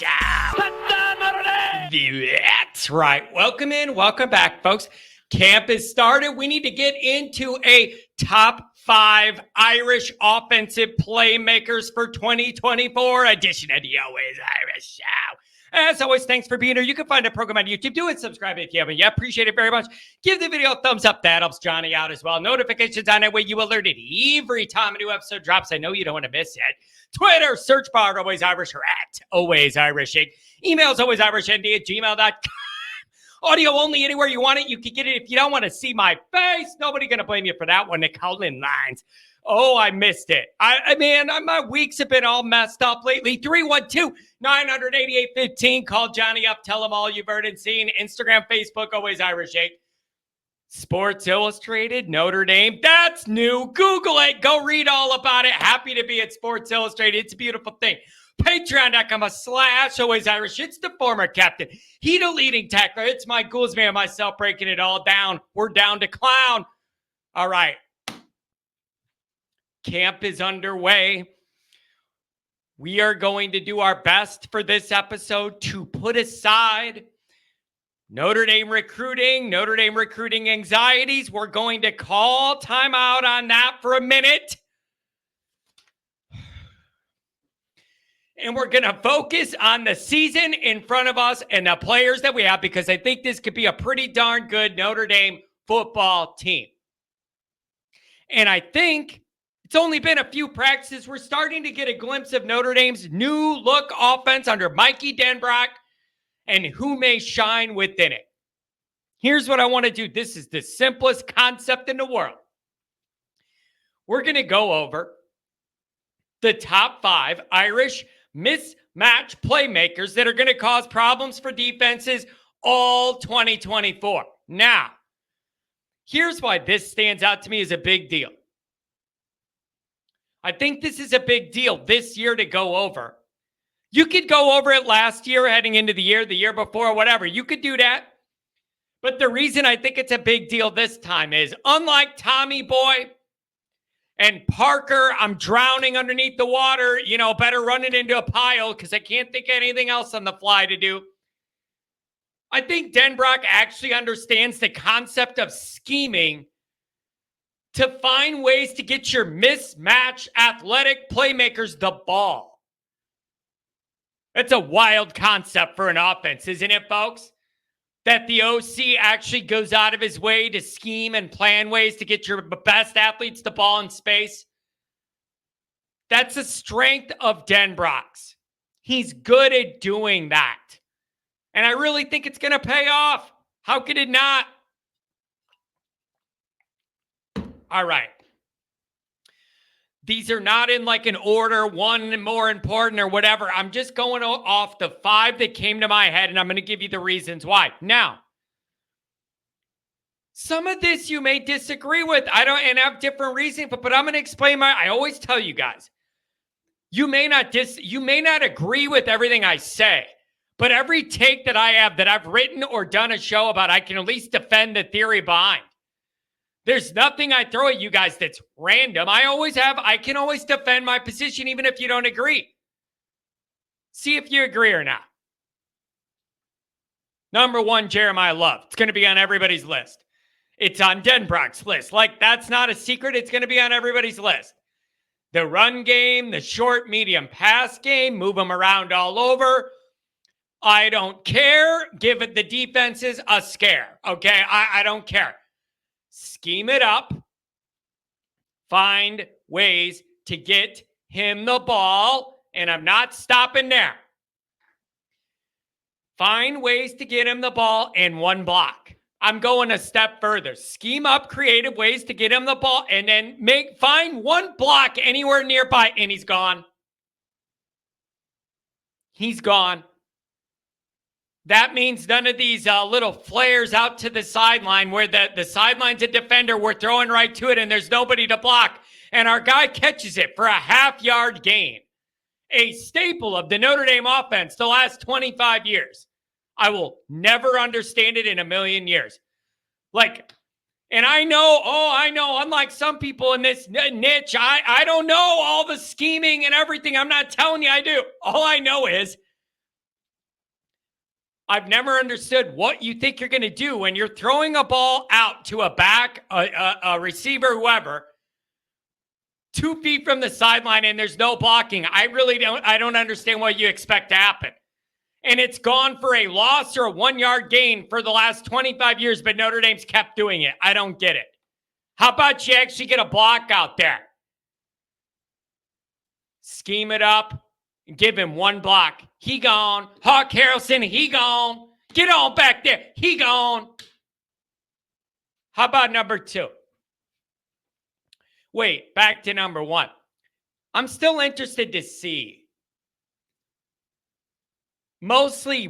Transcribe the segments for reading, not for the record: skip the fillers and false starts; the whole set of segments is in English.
Irish show. That's right. Welcome in. Welcome back, folks. Camp is started. We need to get into a top 5 Irish offensive playmakers for 2024 edition of the Always Irish Show. As always, thanks for being here. You can find the program on YouTube. Do it. Subscribe if you haven't yet. Appreciate it very much. Give the video a thumbs up. That helps Johnny out as well. Notifications on that way. You alerted every time a new episode drops. I know you don't want to miss it. Twitter, search bar, Always Irish, or at Always Irishing. Emails, alwaysirishnd@gmail.com. Audio only anywhere you want it. You can get it if you don't want to see my face. Nobody going to blame you for that one. The call-in lines. Oh, I missed it. Man, my weeks have been all messed up lately. 312-988-15. Call Johnny up. Tell him all you've heard and seen. Instagram, Facebook, Always Irishing. Sports Illustrated, Notre Dame. That's new. Google it. Go read all about it. Happy to be at Sports Illustrated. It's a beautiful thing. Patreon.com/AlwaysIrish. It's the former captain. He the leading tackler. It's my Ghouls man, myself breaking it all down. We're down to clown. All right. Camp is underway. We are going to do our best for this episode to put aside Notre Dame recruiting anxieties. We're going to call timeout on that for a minute. And we're going to focus on the season in front of us and the players that we have, because I think this could be a pretty darn good Notre Dame football team. And I think it's only been a few practices. We're starting to get a glimpse of Notre Dame's new look offense under Mikey Denbrock and who may shine within it. Here's what I want to do. This is the simplest concept in the world. We're going to go over the top 5 Irish mismatch playmakers that are going to cause problems for defenses all 2024. Now, here's why this stands out to me as a big deal. I think this is a big deal this year to go over. You could go over it last year, heading into the year before, whatever. You could do that. But the reason I think it's a big deal this time is, unlike Tommy Boy and Parker, I'm drowning underneath the water, better run it into a pile because I can't think of anything else on the fly to do. I think Denbrock actually understands the concept of scheming to find ways to get your mismatch athletic playmakers the ball. That's a wild concept for an offense, isn't it, folks? That the OC actually goes out of his way to scheme and plan ways to get your best athletes the ball in space. That's a strength of Denbrock's. He's good at doing that. And I really think it's going to pay off. How could it not? All right. These are not in like an order, one more important or whatever. I'm just going off the 5 that came to my head, and I'm going to give you the reasons why. Now, some of this you may disagree with. And have different reasons, but I'm going to explain I always tell you guys, you may not agree with everything I say, but every take that I have that I've written or done a show about, I can at least defend the theory behind. There's nothing I throw at you guys that's random. I can always defend my position even if you don't agree. See if you agree or not. Number 1, Jeremiah Love. It's going to be on everybody's list. It's on Denbrock's list. Like, that's not a secret. It's going to be on everybody's list. The run game, the short, medium pass game, move them around all over. I don't care. Give it the defenses a scare. Okay? I don't care. Scheme it up. Find ways to get him the ball. And I'm not stopping there. Find ways to get him the ball and one block. I'm going a step further. Scheme up creative ways to get him the ball and then find one block anywhere nearby, and he's gone. He's gone. That means none of these little flares out to the sideline where the sideline's a defender, we're throwing right to it and there's nobody to block. And our guy catches it for a half-yard gain. A staple of the Notre Dame offense the last 25 years. I will never understand it in a million years. And I know, unlike some people in this niche, I don't know all the scheming and everything. I'm not telling you I do. All I know is I've never understood what you think you're going to do when you're throwing a ball out to a back, a receiver, whoever, 2 feet from the sideline and there's no blocking. I don't understand what you expect to happen. And it's gone for a loss or a 1-yard gain for the last 25 years, but Notre Dame's kept doing it. I don't get it. How about you actually get a block out there? Scheme it up and give him 1 block. He gone. Hawk Harrelson, he gone. Get on back there. He gone. How about number 2? Wait, back to number 1. I'm still interested to see. Mostly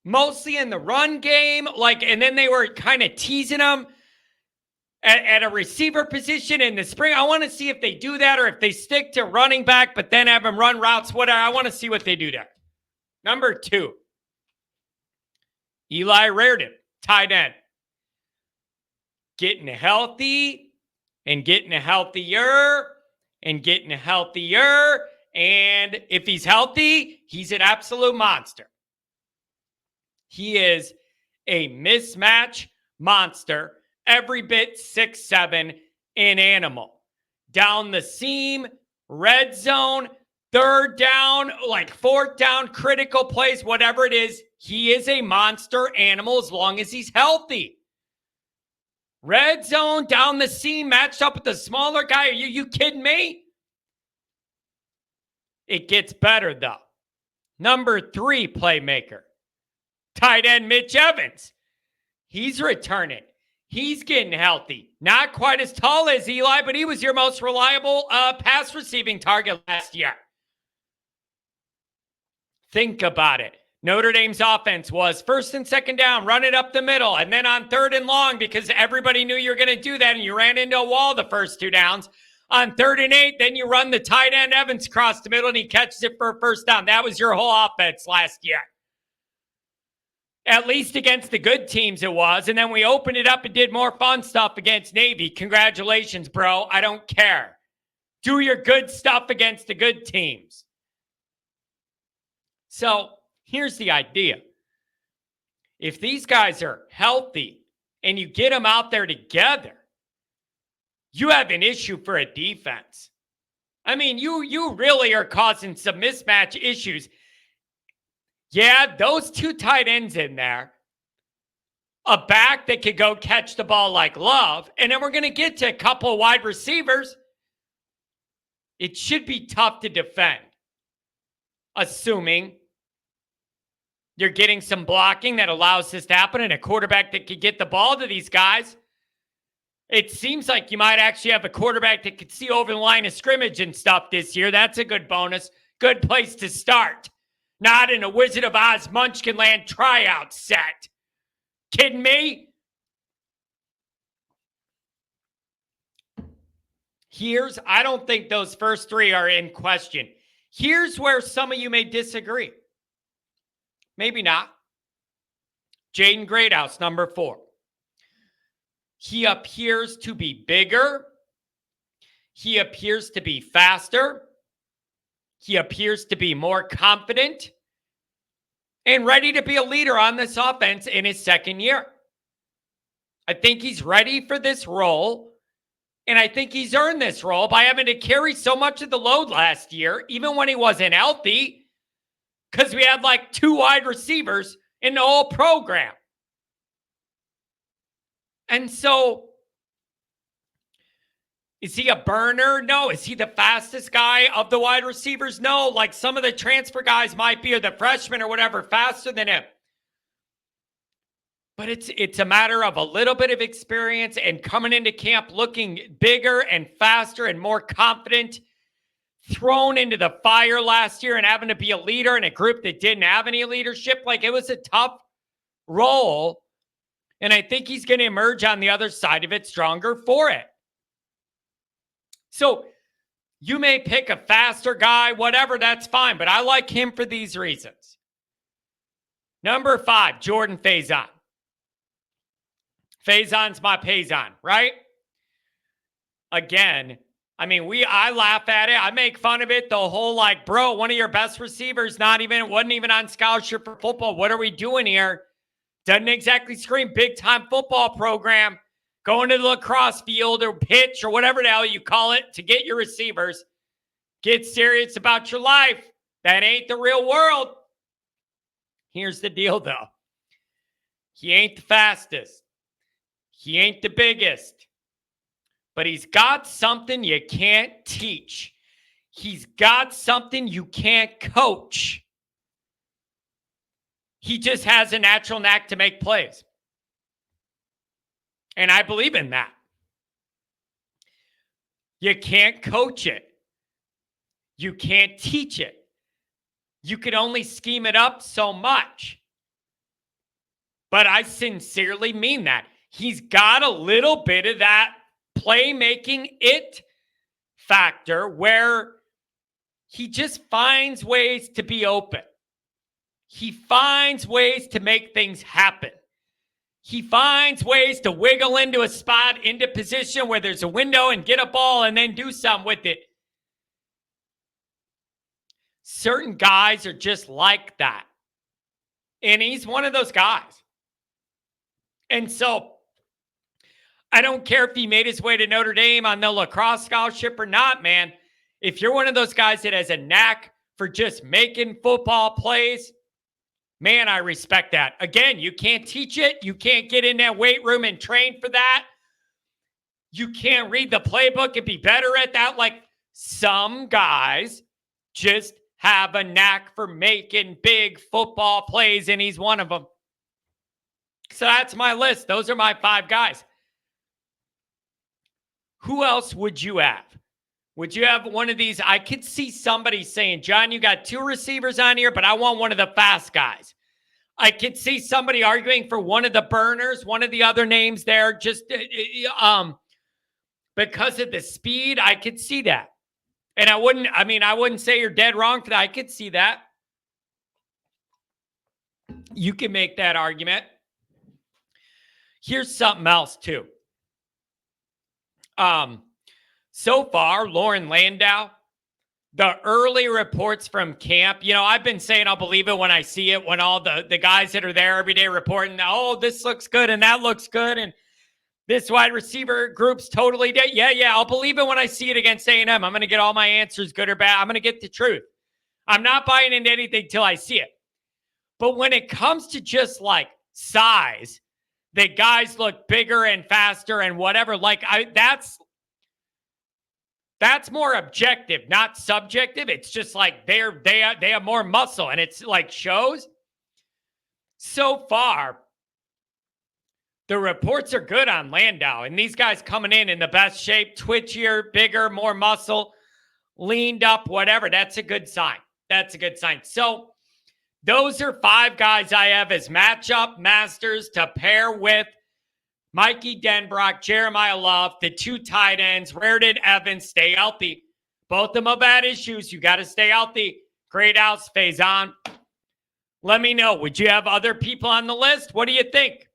in the run game, and then they were kind of teasing him at a receiver position in the spring. I want to see if they do that or if they stick to running back, but then have him run routes, whatever. I want to see what they do there. Number 2, Eli Reardon, tight end. Getting healthy and getting healthier and getting healthier. And if he's healthy, he's an absolute monster. He is a mismatch monster, every bit 6'7", an animal. Down the seam, red zone, third down, 4th down, critical plays, whatever it is, he is a monster animal as long as he's healthy. Red zone, down the seam, matched up with the smaller guy. Are you kidding me? It gets better, though. Number 3 playmaker, tight end Mitch Evans. He's returning. He's getting healthy. Not quite as tall as Eli, but he was your most reliable pass receiving target last year. Think about it. Notre Dame's offense was 1st and 2nd down, run it up the middle, and then on 3rd and long, because everybody knew you were going to do that, and you ran into a wall the first 2 downs. On 3rd and 8, then you run the tight end Evans across the middle, and he catches it for a 1st down. That was your whole offense last year. At least against the good teams it was. And then we opened it up and did more fun stuff against Navy. Congratulations, bro. I don't care. Do your good stuff against the good teams. So here's the idea. If these guys are healthy and you get them out there together, you have an issue for a defense. I mean, you really are causing some mismatch issues. Yeah, those 2 tight ends in there, a back that could go catch the ball like Love, and then we're going to get to a couple of wide receivers. It should be tough to defend, assuming you're getting some blocking that allows this to happen and a quarterback that could get the ball to these guys. It seems like you might actually have a quarterback that could see over the line of scrimmage and stuff this year. That's a good bonus. Good place to start. Not in a Wizard of Oz Munchkinland tryout set. Kidding me? I don't think those first 3 are in question. Here's where some of you may disagree. Maybe not. Jaden Greathouse, number 4. He appears to be bigger. He appears to be faster. He appears to be more confident and ready to be a leader on this offense in his 2nd year. I think he's ready for this role, and I think he's earned this role by having to carry so much of the load last year, even when he wasn't healthy, because we had 2 wide receivers in the whole program. And so, is he a burner? No. Is he the fastest guy of the wide receivers? No. Some of the transfer guys might be, or the freshmen or whatever, faster than him. But it's a matter of a little bit of experience and coming into camp looking bigger and faster and more confident, thrown into the fire last year and having to be a leader in a group that didn't have any leadership. It was a tough role. And I think he's going to emerge on the other side of it stronger for it. So you may pick a faster guy, whatever, that's fine. But I like him for these reasons. Number 5, Jordan Faison. Faison's my Payson, right? Again, I mean, I laugh at it. I make fun of it. The whole like, bro, one of your best receivers wasn't even on scholarship for football. What are we doing here? Doesn't exactly scream big time football program. Going to the lacrosse field or pitch or whatever the hell you call it to get your receivers. Get serious about your life. That ain't the real world. Here's the deal, though. He ain't the fastest. He ain't the biggest. But he's got something you can't teach. He's got something you can't coach. He just has a natural knack to make plays. And I believe in that. You can't coach it. You can't teach it. You can only scheme it up so much. But I sincerely mean that. He's got a little bit of that playmaking it factor where he just finds ways to be open. He finds ways to make things happen. He finds ways to wiggle into a spot, into position where there's a window and get a ball and then do something with it. Certain guys are just like that. And he's one of those guys. And so I don't care if he made his way to Notre Dame on the lacrosse scholarship or not, man. If you're one of those guys that has a knack for just making football plays, man, I respect that. Again, you can't teach it. You can't get in that weight room and train for that. You can't read the playbook and be better at that. Like some guys just have a knack for making big football plays, and he's one of them. So that's my list. Those are my 5 guys. Who else would you have? Would you have one of these? I could see somebody saying, John, you got 2 receivers on here, but I want one of the fast guys. I could see somebody arguing for one of the burners, one of the other names there, just because of the speed. I could see that. And I wouldn't say you're dead wrong for that. I could see that. You can make that argument. Here's something else too. So far, Lauren Landau, the early reports from camp, I've been saying I'll believe it when I see it, when all the guys that are there every day reporting, oh, this looks good and that looks good. And this wide receiver group's totally dead. Yeah, I'll believe it when I see it against A&M. I'm going to get all my answers, good or bad. I'm going to get the truth. I'm not buying into anything till I see it. But when it comes to just like size, that guys look bigger and faster and whatever, that's more objective, not subjective. It's just like they have more muscle, and it's like shows. So far, the reports are good on Landau, and these guys coming in the best shape, twitchier, bigger, more muscle, leaned up, whatever. That's a good sign. That's a good sign. So those are 5 guys I have as matchup masters to pair with Mikey Denbrock, Jeremiah Love, the 2 tight ends, Raritan Evans. Stay healthy. Both of them have had issues. You got to stay healthy. Great house, Faison. Let me know. Would you have other people on the list? What do you think?